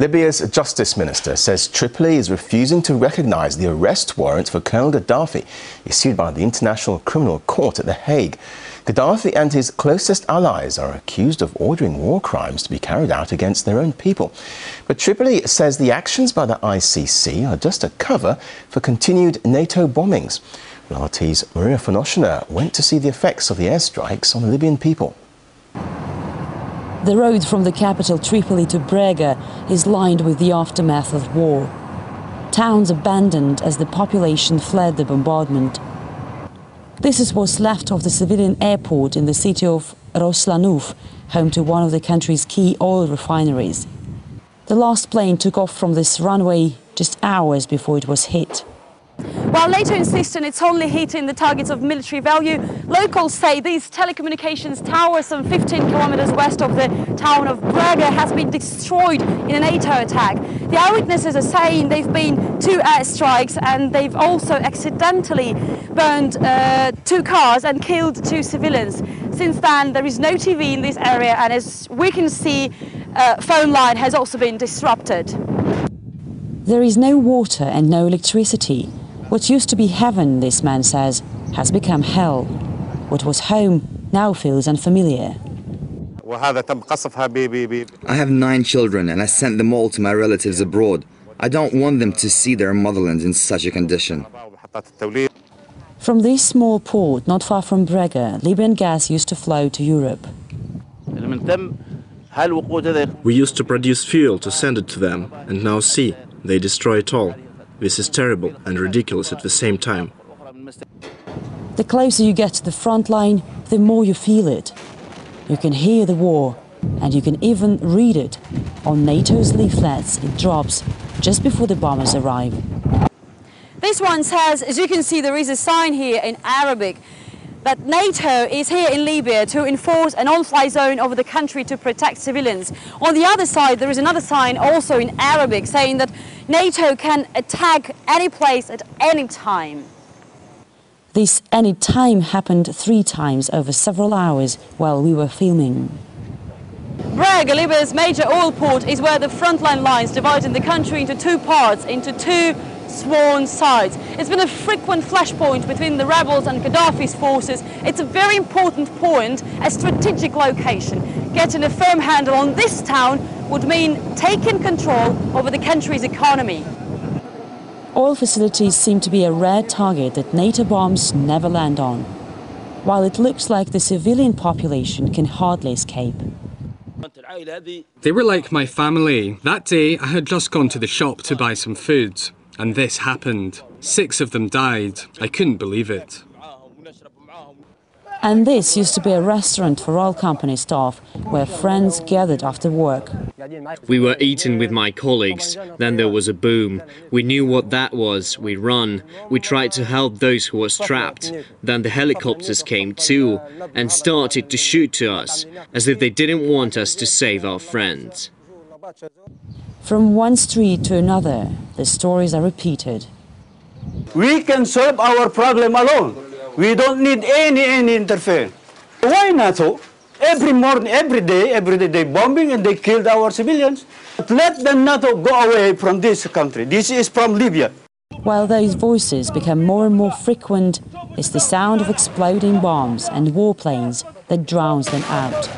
Libya's Justice Minister says Tripoli is refusing to recognise the arrest warrant for Colonel Gaddafi issued by the International Criminal Court at The Hague. Gaddafi and his closest allies are accused of ordering war crimes to be carried out against their own people. But Tripoli says the actions by the ICC are just a cover for continued NATO bombings. RT's Maria Fonoshina went to see the effects of the airstrikes on the Libyan people. The road from the capital Tripoli to Brega is lined with the aftermath of war. Towns abandoned as the population fled the bombardment. This is what's left of the civilian airport in the city of Roslanouf, home to one of the country's key oil refineries. The last plane took off from this runway just hours before it was hit. While NATO insists on it's only hitting the targets of military value, locals say these telecommunications towers some 15 kilometers west of the town of Brega has been destroyed in a NATO attack. The eyewitnesses are saying they've been 2 airstrikes and they've also accidentally burned 2 cars and killed 2 civilians. Since then, there is no TV in this area, and as we can see, phone line has also been disrupted. There is no water and no electricity. What used to be heaven, this man says, has become hell. What was home now feels unfamiliar. I have 9 children and I sent them all to my relatives abroad. I don't want them to see their motherland in such a condition. From this small port, not far from Brega, Libyan gas used to flow to Europe. We used to produce fuel to send it to them, and now see, they destroy it all. This is terrible and ridiculous at the same time. The closer you get to the front line, the more you feel it. You can hear the war, and you can even read it. On NATO's leaflets, it drops just before the bombers arrive. This one says, as you can see, there is a sign here in Arabic that NATO is here in Libya to enforce an on-fly zone over the country to protect civilians. On the other side, there is another sign also in Arabic saying that NATO can attack any place at any time. This any time happened 3 times over several hours while we were filming. Brega, Libya's major oil port, is where the frontline lines dividing the country into 2 parts, into 2 sworn sides. It's been a frequent flashpoint between the rebels and Gaddafi's forces. It's a very important point, a strategic location. Getting a firm handle on this town would mean taking control over the country's economy. Oil facilities seem to be a rare target that NATO bombs never land on, while it looks like the civilian population can hardly escape. They were like my family. That day I had just gone to the shop to buy some food. And this happened. 6 of them died. I couldn't believe it. And this used to be a restaurant for oil company staff, where friends gathered after work. We were eating with my colleagues, then there was a boom. We knew what that was, we ran. We tried to help those who were trapped. Then the helicopters came too, and started to shoot to us, as if they didn't want us to save our friends. From one street to another, the stories are repeated. We can solve our problem alone. We don't need any interference. Why NATO? Every morning, every day they bombing and they killed our civilians. Let the NATO go away from this country. This is from Libya. While those voices become more and more frequent, it's the sound of exploding bombs and warplanes that drowns them out.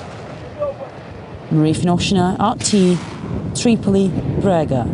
Maria Fonoshina, RT, Tripoli, Brega.